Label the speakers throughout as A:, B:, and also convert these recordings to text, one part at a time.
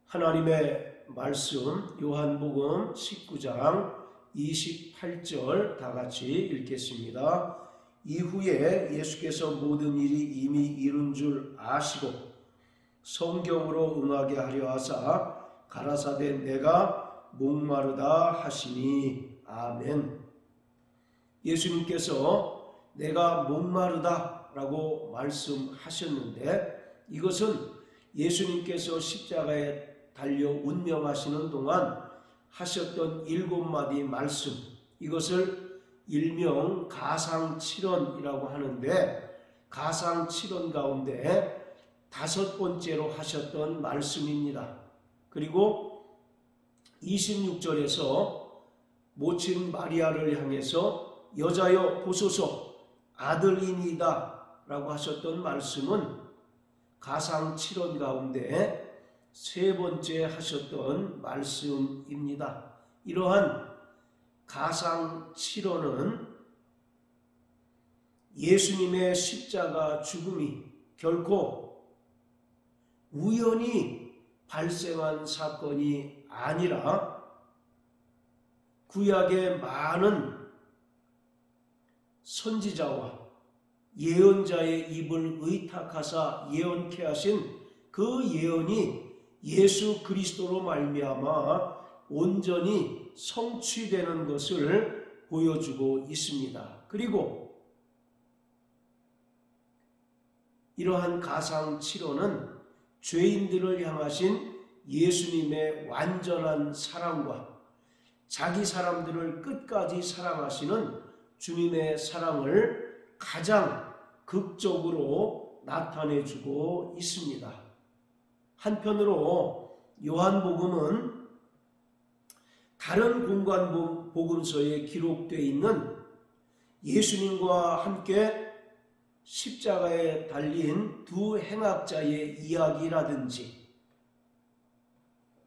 A: 하나님의 말씀 요한복음 19장 28절 다 같이 읽겠습니다. 이후에 예수께서 모든 일이 이미 이룬 줄 아시고 성경으로 응하게 하려 하사 가라사대 내가 목마르다 하시니 아멘. 예수님께서 내가 목마르다 라고 말씀하셨는데 이것은 예수님께서 십자가에 달려 운명하시는 동안 하셨던 7마디 말씀, 이것을 일명 가상칠언이라고 하는데 가상칠언 가운데 5번째로 하셨던 말씀입니다. 그리고 26절에서 모친 마리아를 향해서 여자여 보소서 아들이니이다 라고 하셨던 말씀은 가상칠언 가운데 3번째 하셨던 말씀입니다. 이러한 가상칠언은 예수님의 십자가 죽음이 결코 우연히 발생한 사건이 아니라 구약의 많은 선지자와 예언자의 입을 의탁하사 예언케 하신 그 예언이 예수 그리스도로 말미암아 온전히 성취되는 것을 보여주고 있습니다. 그리고 이러한 가상칠언은 죄인들을 향하신 예수님의 완전한 사랑과 자기 사람들을 끝까지 사랑하시는 주님의 사랑을 가장 극적으로 나타내주고 있습니다. 한편으로 요한복음은 다른 공간 복음서에 기록되어 있는 예수님과 함께 십자가에 달린 두 행악자의 이야기라든지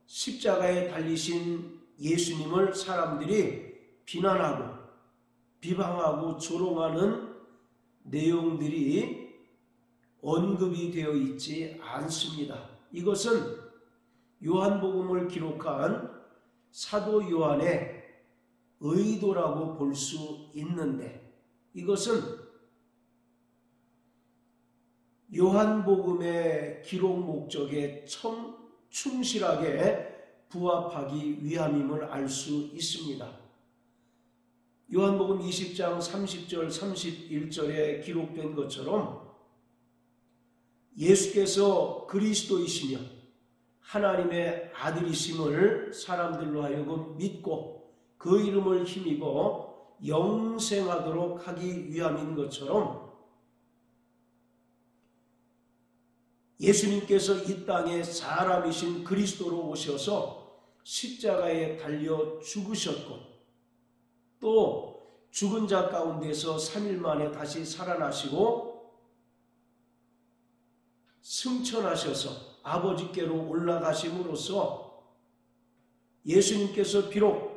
A: 십자가에 달리신 예수님을 사람들이 비난하고 비방하고 조롱하는 내용들이 언급이 되어 있지 않습니다. 이것은 요한복음을 기록한 사도 요한의 의도라고 볼 수 있는데 이것은 요한복음의 기록 목적에 충실하게 부합하기 위함임을 알 수 있습니다. 요한복음 20장 30절 31절에 기록된 것처럼 예수께서 그리스도이시며 하나님의 아들이심을 사람들로 하여금 믿고 그 이름을 힘입어 영생하도록 하기 위함인 것처럼 예수님께서 이 땅에 사람이신 그리스도로 오셔서 십자가에 달려 죽으셨고 또 죽은 자 가운데서 3일 만에 다시 살아나시고 승천하셔서 아버지께로 올라가심으로써 예수님께서 비록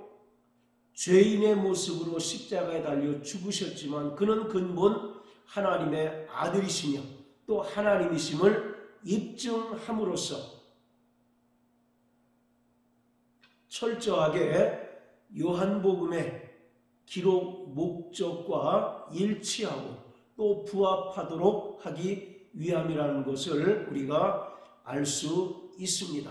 A: 죄인의 모습으로 십자가에 달려 죽으셨지만 그는 근본 하나님의 아들이시며 또 하나님이심을 입증함으로써 철저하게 요한복음의 기록 목적과 일치하고 또 부합하도록 하기 위함이라는 것을 우리가 알 수 있습니다.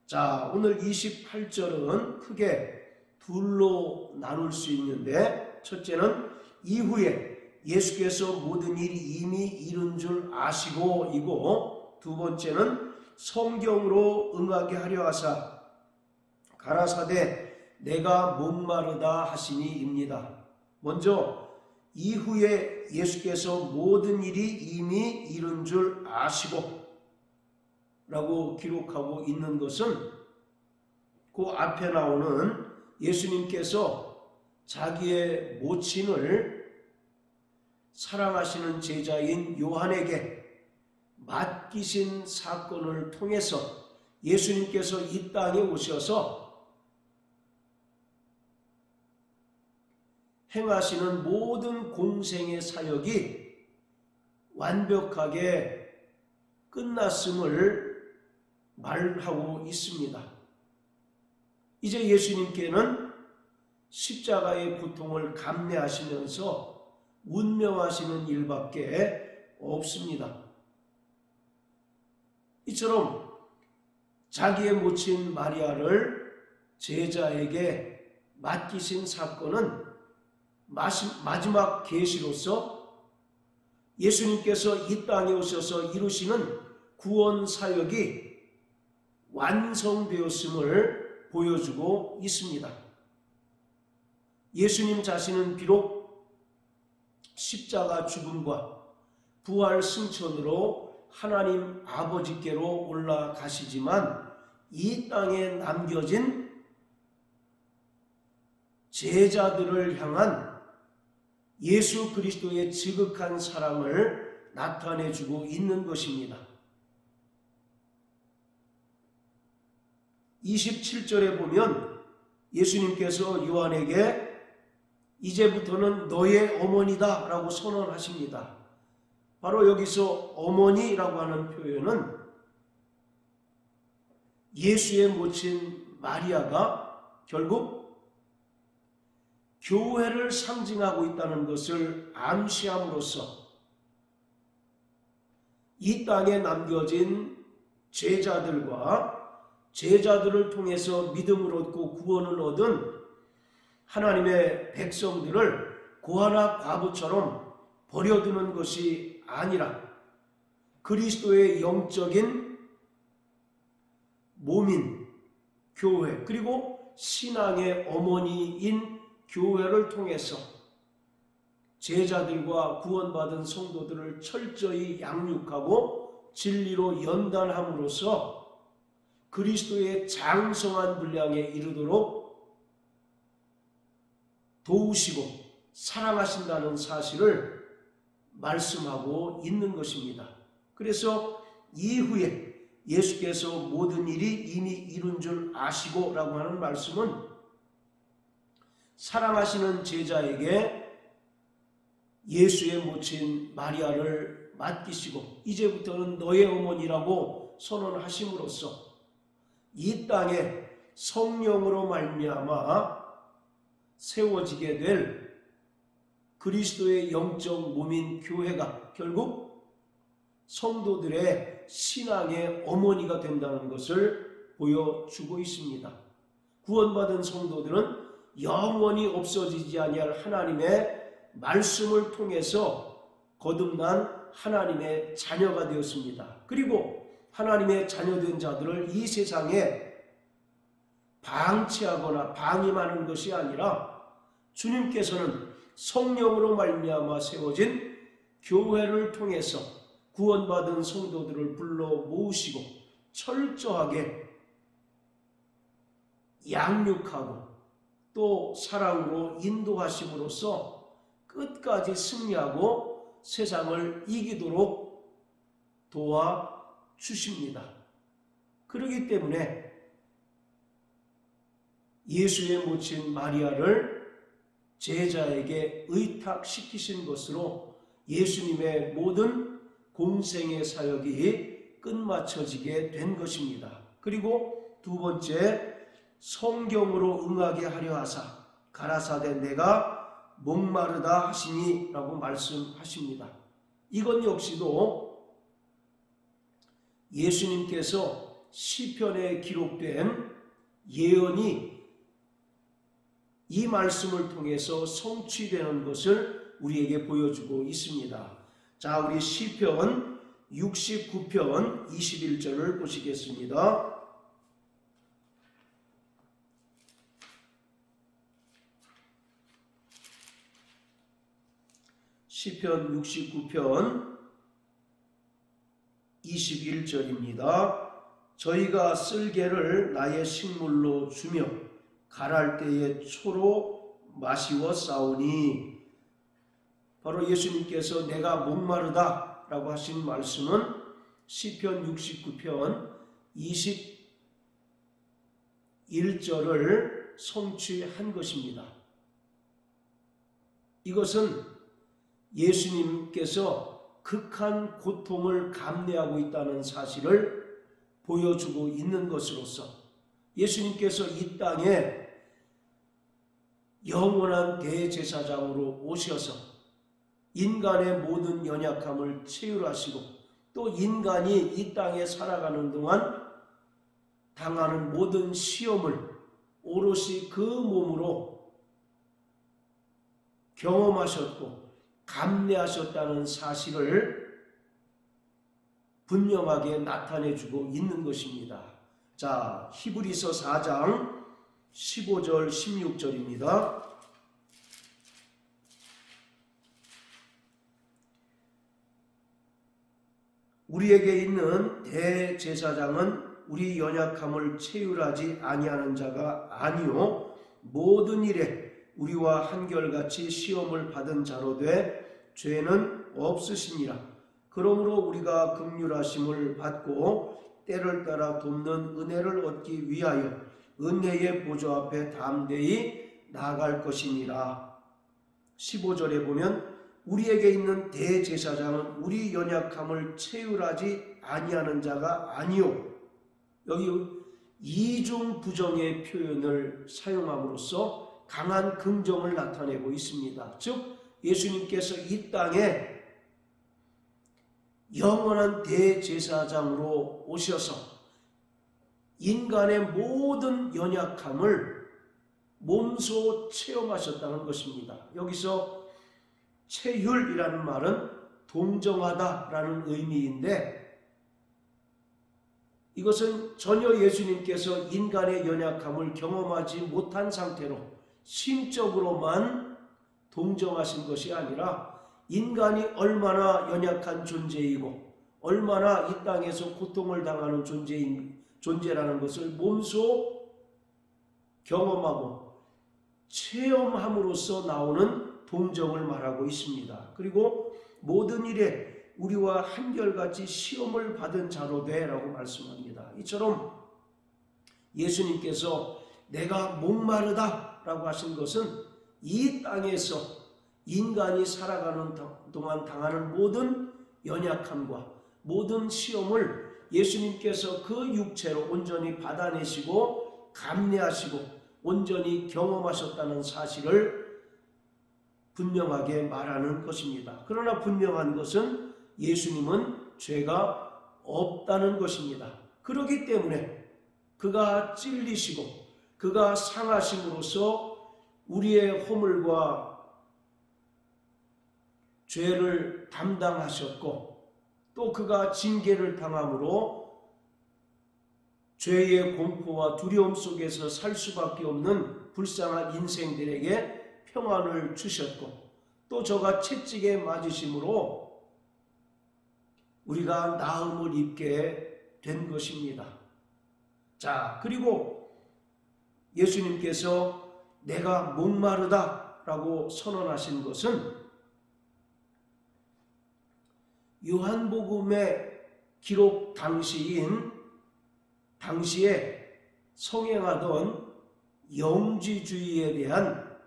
A: 자, 오늘 28절은 크게 둘로 나눌 수 있는데 첫째는 이후에 예수께서 모든 일이 이미 이룬 줄 아시고 이고 두 번째는 성경으로 응하게 하려 하사 가라사대 내가 목마르다 하시니입니다. 먼저 이후에 예수께서 모든 일이 이미 이룬 줄 아시고 라고 기록하고 있는 것은 그 앞에 나오는 예수님께서 자기의 모친을 사랑하시는 제자인 요한에게 맡기신 사건을 통해서 예수님께서 이 땅에 오셔서 행하시는 모든 공생의 사역이 완벽하게 끝났음을 말하고 있습니다. 이제 예수님께는 십자가의 고통을 감내하시면서 운명하시는 일밖에 없습니다. 이처럼 자기의 모친 마리아를 제자에게 맡기신 사건은 마지막 계시로서 예수님께서 이 땅에 오셔서 이루시는 구원 사역이 완성되었음을 보여주고 있습니다. 예수님 자신은 비록 십자가 죽음과 부활 승천으로 하나님 아버지께로 올라가시지만 이 땅에 남겨진 제자들을 향한 예수 그리스도의 지극한 사랑을 나타내주고 있는 것입니다. 27절에 보면 예수님께서 요한에게 이제부터는 너의 어머니다 라고 선언하십니다. 바로 여기서 어머니라고 하는 표현은 예수의 모친 마리아가 결국 교회를 상징하고 있다는 것을 암시함으로써 이 땅에 남겨진 제자들과 제자들을 통해서 믿음을 얻고 구원을 얻은 하나님의 백성들을 고아나 과부처럼 버려두는 것이 아니라 그리스도의 영적인 몸인 교회, 그리고 신앙의 어머니인 교회를 통해서 제자들과 구원받은 성도들을 철저히 양육하고 진리로 연단함으로써 그리스도의 장성한 분량에 이르도록 도우시고 사랑하신다는 사실을 말씀하고 있는 것입니다. 그래서 이후에 예수께서 모든 일이 이미 이룬 줄 아시고 라고 하는 말씀은 사랑하시는 제자에게 예수의 모친 마리아를 맡기시고 이제부터는 너의 어머니라고 선언하심으로써 이 땅에 성령으로 말미암아 세워지게 될 그리스도의 영적 몸인 교회가 결국 성도들의 신앙의 어머니가 된다는 것을 보여주고 있습니다. 구원받은 성도들은 영원히 없어지지 아니할 하나님의 말씀을 통해서 거듭난 하나님의 자녀가 되었습니다. 그리고 하나님의 자녀된 자들을 이 세상에 방치하거나 방임하는 것이 아니라 주님께서는 성령으로 말미암아 세워진 교회를 통해서 구원받은 성도들을 불러 모으시고 철저하게 양육하고 또 사랑으로 인도하심으로써 끝까지 승리하고 세상을 이기도록 도와주십니다. 그렇기 때문에 예수의 모친 마리아를 제자에게 의탁시키신 것으로 예수님의 모든 공생의 사역이 끝마쳐지게 된 것입니다. 그리고 두 번째, 성경으로 응하게 하려 하사 가라사대 내가 목마르다 하시니 라고 말씀하십니다. 이것 역시도 예수님께서 시편에 기록된 예언이 이 말씀을 통해서 성취되는 것을 우리에게 보여주고 있습니다. 자, 우리 시편 69편 21절을 보시겠습니다. 시편 69편 21절입니다. 저희가 쓸개를 나의 식물로 주며 가랄 때에 초로 마시워 싸우니, 바로 예수님께서 내가 목마르다 라고 하신 말씀은 시편 69편 21절을 성취한 것입니다. 이것은 예수님께서 극한 고통을 감내하고 있다는 사실을 보여주고 있는 것으로서 예수님께서 이 땅에 영원한 대제사장으로 오셔서 인간의 모든 연약함을 체휼하시고 또 인간이 이 땅에 살아가는 동안 당하는 모든 시험을 오롯이 그 몸으로 경험하셨고 감내하셨다는 사실을 분명하게 나타내주고 있는 것입니다. 자, 히브리서 4장 15절 16절입니다. 우리에게 있는 대제사장은 우리 연약함을 체휼하지 아니하는 자가 아니요 모든 일에 우리와 한결같이 시험을 받은 자로 돼 죄는 없으시니라. 그러므로 우리가 긍휼하심을 받고 때를 따라 돕는 은혜를 얻기 위하여 은혜의 보좌 앞에 담대히 나아갈 것이니라. 15절에 보면 우리에게 있는 대제사장은 우리 연약함을 체휼하지 아니하는 자가 아니요. 여기 이중 부정의 표현을 사용함으로써 강한 긍정을 나타내고 있습니다. 즉 예수님께서 이 땅에 영원한 대제사장으로 오셔서 인간의 모든 연약함을 몸소 체험하셨다는 것입니다. 여기서 체휼이라는 말은 동정하다라는 의미인데 이것은 전혀 예수님께서 인간의 연약함을 경험하지 못한 상태로 심적으로만 동정하신 것이 아니라 인간이 얼마나 연약한 존재이고 얼마나 이 땅에서 고통을 당하는 존재라는 것을 몸소 경험하고 체험함으로써 나오는 동정을 말하고 있습니다. 그리고 모든 일에 우리와 한결같이 시험을 받은 자로 되라고 말씀합니다. 이처럼 예수님께서 내가 목마르다 라고 하신 것은 이 땅에서 인간이 살아가는 동안 당하는 모든 연약함과 모든 시험을 예수님께서 그 육체로 온전히 받아내시고 감내하시고 온전히 경험하셨다는 사실을 분명하게 말하는 것입니다. 그러나 분명한 것은 예수님은 죄가 없다는 것입니다. 그렇기 때문에 그가 찔리시고 그가 상하심으로써 우리의 허물과 죄를 담당하셨고 또 그가 징계를 당함으로 죄의 공포와 두려움 속에서 살 수밖에 없는 불쌍한 인생들에게 평안을 주셨고 또 저가 채찍에 맞으심으로 우리가 나음을 입게 된 것입니다. 자, 그리고 예수님께서 내가 목마르다 라고 선언하신 것은 요한복음의 기록 당시에 성행하던 영지주의에 대한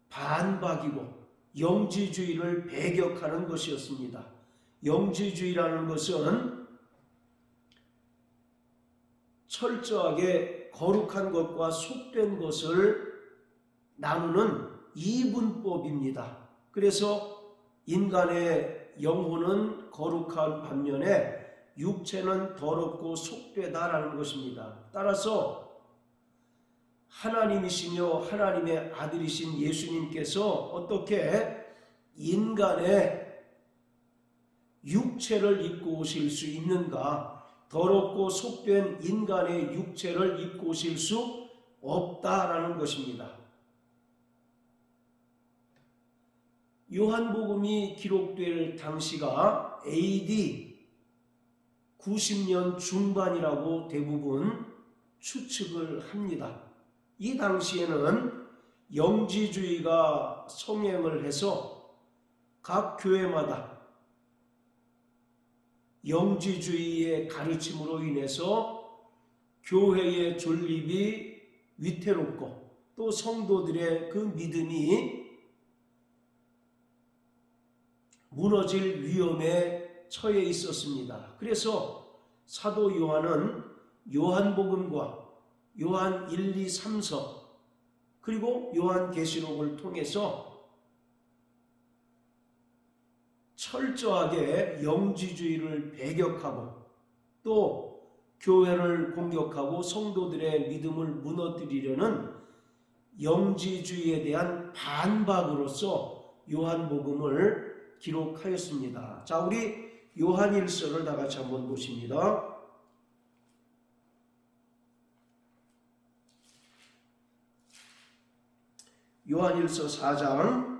A: 반박이고 영지주의를 배격하는 것이었습니다. 영지주의라는 것은 철저하게 거룩한 것과 속된 것을 나누는 이분법입니다. 그래서 인간의 영혼은 거룩한 반면에 육체는 더럽고 속되다라는 것입니다. 따라서 하나님이시며 하나님의 아들이신 예수님께서 어떻게 인간의 육체를 입고 오실 수 있는가? 더럽고 속된 인간의 육체를 입고 오실 수 없다라는 것입니다. 요한복음이 기록될 당시가 AD 90년 중반이라고 대부분 추측을 합니다. 이 당시에는 영지주의가 성행을 해서 각 교회마다 영지주의의 가르침으로 인해서 교회의 존립이 위태롭고 또 성도들의 그 믿음이 무너질 위험에 처해 있었습니다. 그래서 사도 요한은 요한복음과 요한 1, 2, 3서 그리고 요한계시록을 통해서 철저하게 영지주의를 배격하고 또 교회를 공격하고 성도들의 믿음을 무너뜨리려는 영지주의에 대한 반박으로서 요한복음을 기록하였습니다. 자, 우리 요한일서를 다 같이 한번 보십니다. 요한일서 4장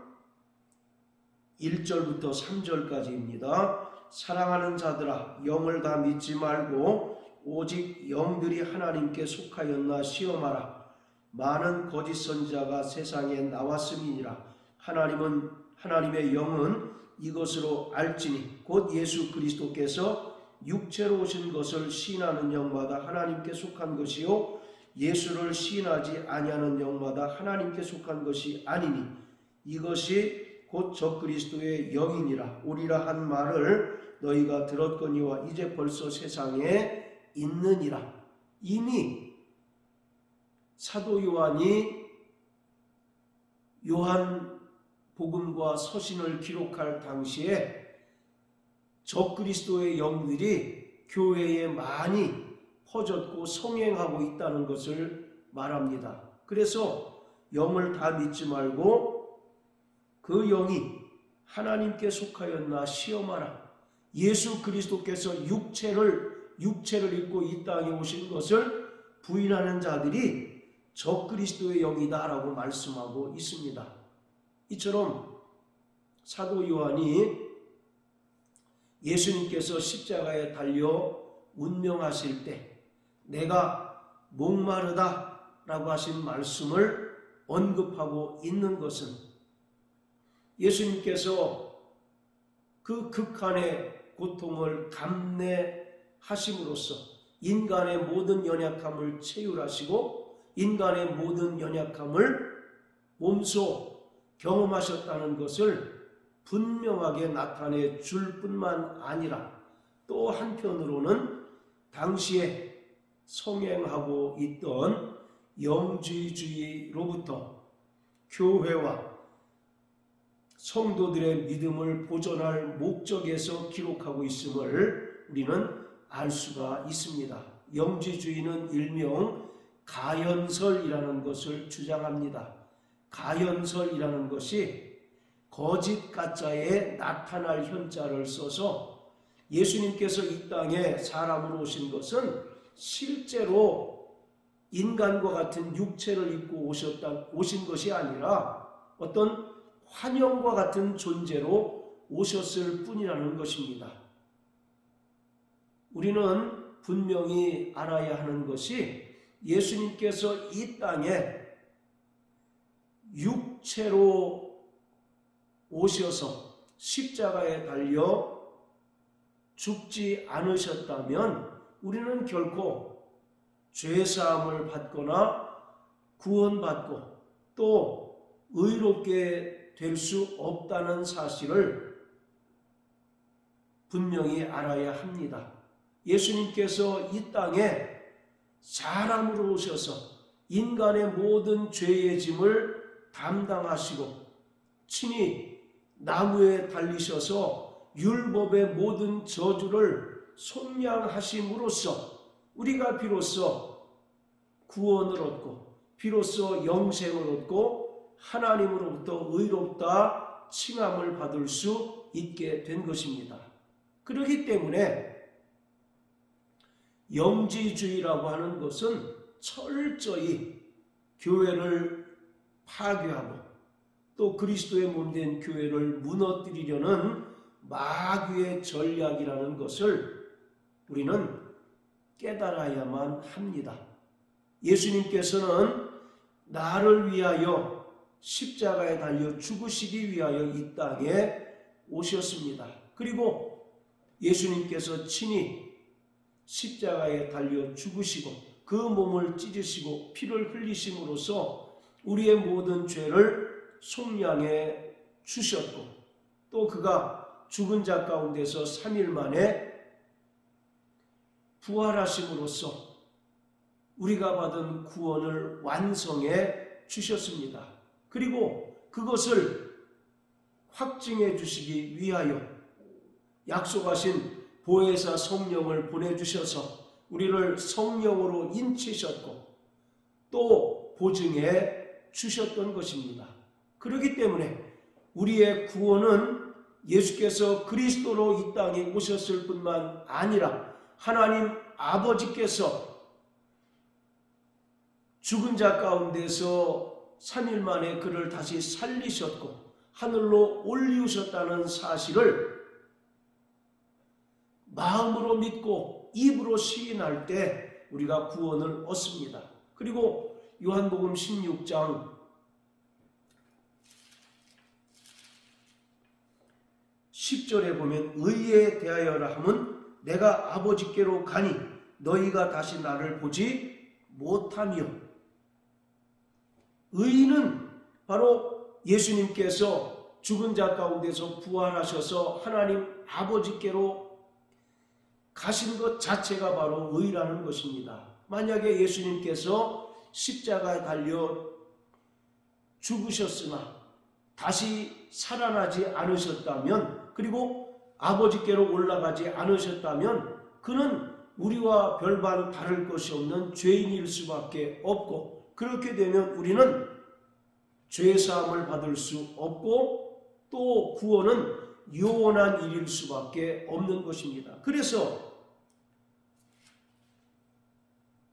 A: 1절부터 3절까지입니다. 사랑하는 자들아, 영을 다 믿지 말고 오직 영들이 하나님께 속하였나 시험하라. 많은 거짓 선지자가 세상에 나왔음이니라. 하나님의 영은 이것으로 알지니 곧 예수 그리스도께서 육체로 오신 것을 시인하는 영마다 하나님께 속한 것이요 예수를 시인하지 아니하는 영마다 하나님께 속한 것이 아니니 이것이 곧 적그리스도의 영이니라. 오리라 한 말을 너희가 들었거니와 이제 벌써 세상에 있느니라. 이미 사도 요한이 요한복음과 서신을 기록할 당시에 적그리스도의 영들이 교회에 많이 퍼졌고 성행하고 있다는 것을 말합니다. 그래서 영을 다 믿지 말고 그 영이 하나님께 속하였나 시험하라. 예수 그리스도께서 육체를 입고 이 땅에 오신 것을 부인하는 자들이 적그리스도의 영이다라고 말씀하고 있습니다. 이처럼 사도 요한이 예수님께서 십자가에 달려 운명하실 때 내가 목마르다 라고 하신 말씀을 언급하고 있는 것은 예수님께서 그 극한의 고통을 감내하심으로써 인간의 모든 연약함을 체휼하시고 인간의 모든 연약함을 몸소 경험하셨다는 것을 분명하게 나타내 줄 뿐만 아니라 또 한편으로는 당시에 성행하고 있던 영지주의로부터 교회와 성도들의 믿음을 보존할 목적에서 기록하고 있음을 우리는 알 수가 있습니다. 영지주의는 일명 가연설이라는 것을 주장합니다. 가연설이라는 것이 거짓 가짜에 나타날 현자를 써서 예수님께서 이 땅에 사람으로 오신 것은 실제로 인간과 같은 육체를 입고 오신 것이 아니라 어떤 환영과 같은 존재로 오셨을 뿐이라는 것입니다. 우리는 분명히 알아야 하는 것이 예수님께서 이 땅에 육체로 오셔서 십자가에 달려 죽지 않으셨다면 우리는 결코 죄사함을 받거나 구원받고 또 의롭게 될 수 없다는 사실을 분명히 알아야 합니다. 예수님께서 이 땅에 사람으로 오셔서 인간의 모든 죄의 짐을 담당하시고 친히 나무에 달리셔서 율법의 모든 저주를 속량하심으로써 우리가 비로소 구원을 얻고 비로소 영생을 얻고 하나님으로부터 의롭다 칭함을 받을 수 있게 된 것입니다. 그렇기 때문에 영지주의라고 하는 것은 철저히 교회를 파괴하고 또 그리스도의 몸된 교회를 무너뜨리려는 마귀의 전략이라는 것을 우리는 깨달아야만 합니다. 예수님께서는 나를 위하여 십자가에 달려 죽으시기 위하여 이 땅에 오셨습니다. 그리고 예수님께서 친히 십자가에 달려 죽으시고 그 몸을 찢으시고 피를 흘리심으로써 우리의 모든 죄를 속량해 주셨고 또 그가 죽은 자 가운데서 3일 만에 부활하심으로써 우리가 받은 구원을 완성해 주셨습니다. 그리고 그것을 확증해 주시기 위하여 약속하신 보혜사 성령을 보내주셔서 우리를 성령으로 인치셨고 또 보증해 주셨던 것입니다. 그렇기 때문에 우리의 구원은 예수께서 그리스도로 이 땅에 오셨을 뿐만 아니라 하나님 아버지께서 죽은 자 가운데서 3일 만에 그를 다시 살리셨고 하늘로 올리우셨다는 사실을 마음으로 믿고 입으로 시인할 때 우리가 구원을 얻습니다. 그리고 요한복음 16장 10절에 보면 의에 대하여라 함은 내가 아버지께로 가니 너희가 다시 나를 보지 못하며, 의는 바로 예수님께서 죽은 자 가운데서 부활하셔서 하나님 아버지께로 가신 것 자체가 바로 의라는 것입니다. 만약에 예수님께서 십자가에 달려 죽으셨으나 다시 살아나지 않으셨다면, 그리고 아버지께로 올라가지 않으셨다면 그는 우리와 별반 다를 것이 없는 죄인일 수밖에 없고, 그렇게 되면 우리는 죄사함을 받을 수 없고 또 구원은 요원한 일일 수밖에 없는 것입니다. 그래서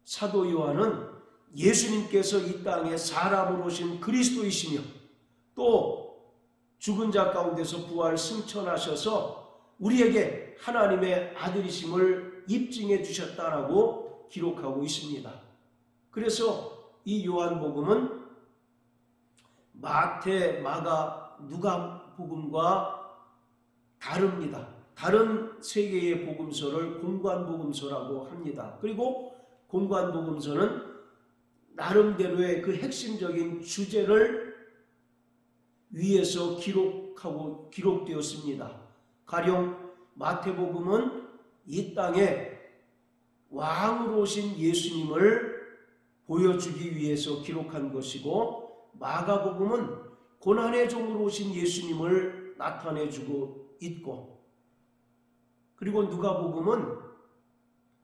A: 사도 요한은 예수님께서 이 땅에 사람으로 오신 그리스도이시며 또 죽은 자 가운데서 부활 승천하셔서 우리에게 하나님의 아들이심을 입증해 주셨다라고 기록하고 있습니다. 그래서 이 요한복음은 마태, 마가, 누가복음과 다릅니다. 다른 세 개의 복음서를 공관복음서라고 합니다. 그리고 공관복음서는 나름대로의 그 핵심적인 주제를 위에서 기록되었습니다. 가령 마태복음은 이 땅에 왕으로 오신 예수님을 보여주기 위해서 기록한 것이고, 마가복음은 고난의 종으로 오신 예수님을 나타내주고 있고, 그리고 누가복음은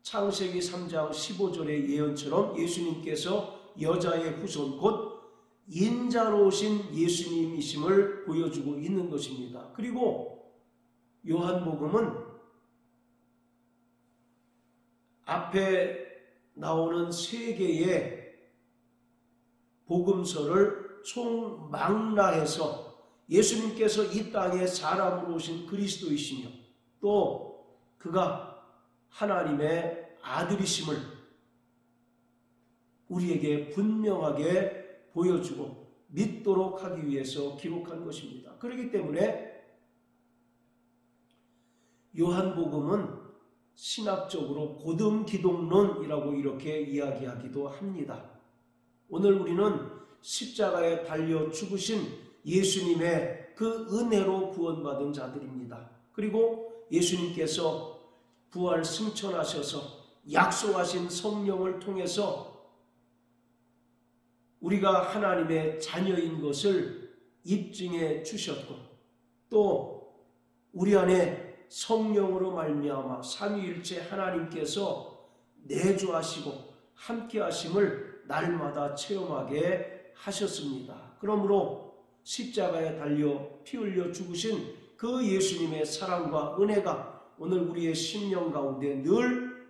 A: 창세기 3장 15절의 예언처럼 예수님께서 여자의 후손 곧 인자로 오신 예수님이심을 보여주고 있는 것입니다. 그리고 요한복음은 앞에 나오는 세 개의 복음서를 총망라해서 예수님께서 이 땅에 사람으로 오신 그리스도이시며 또 그가 하나님의 아들이심을 우리에게 분명하게 보여주고 믿도록 하기 위해서 기록한 것입니다. 그렇기 때문에 요한복음은 신학적으로 고등기독론이라고 이렇게 이야기하기도 합니다. 오늘 우리는 십자가에 달려 죽으신 예수님의 그 은혜로 구원받은 자들입니다. 그리고 예수님께서 부활 승천하셔서 약속하신 성령을 통해서 우리가 하나님의 자녀인 것을 입증해 주셨고 또 우리 안에 성령으로 말미암아 삼위일체 하나님께서 내주하시고 함께하심을 날마다 체험하게 하셨습니다. 그러므로 십자가에 달려 피 흘려 죽으신 그 예수님의 사랑과 은혜가 오늘 우리의 심령 가운데 늘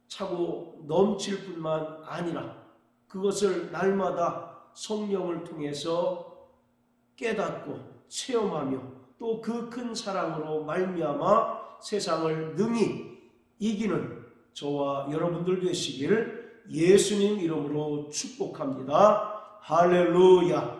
A: 차고 넘칠 뿐만 아니라 그것을 날마다 성령을 통해서 깨닫고 체험하며 또 그 큰 사랑으로 말미암아 세상을 능히 이기는 저와 여러분들 되시길 예수님 이름으로 축복합니다. 할렐루야.